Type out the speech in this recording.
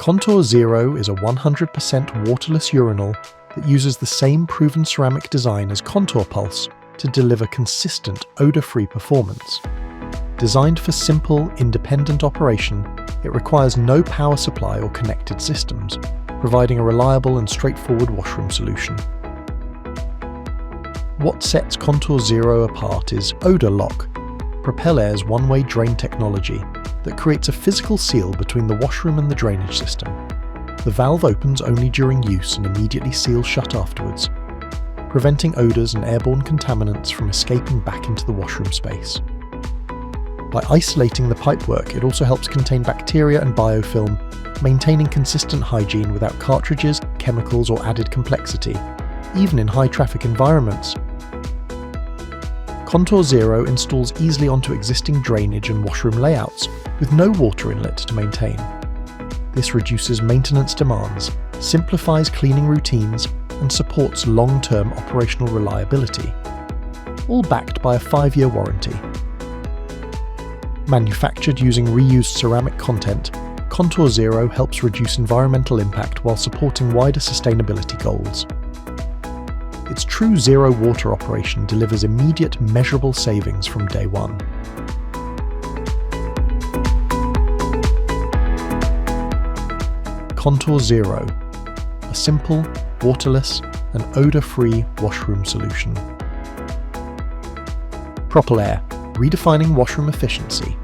Contour Zero is a 100% waterless urinal that uses the same proven ceramic design as Contour Pulse to deliver consistent odour-free performance. Designed for simple, independent operation, it requires no power supply or connected systems, providing a reliable and straightforward washroom solution. What sets Contour Zero apart is OdourLock, Propelair's one-way drain technology that creates a physical seal between the washroom and the drainage system. The valve opens only during use and immediately seals shut afterwards, preventing odours and airborne contaminants from escaping back into the washroom space. By isolating the pipework, it also helps contain bacteria and biofilm, maintaining consistent hygiene without cartridges, chemicals or added complexity, even in high-traffic environments. Contour Zero installs easily onto existing drainage and washroom layouts, with no water inlet to maintain. This reduces maintenance demands, simplifies cleaning routines, and supports long-term operational reliability, all backed by a 5-year warranty. Manufactured using reused ceramic content, Contour Zero helps reduce environmental impact while supporting wider sustainability goals. Its true zero water operation delivers immediate measurable savings from day one. Contour Zero, a simple, waterless and odour-free washroom solution. Propelair, redefining washroom efficiency.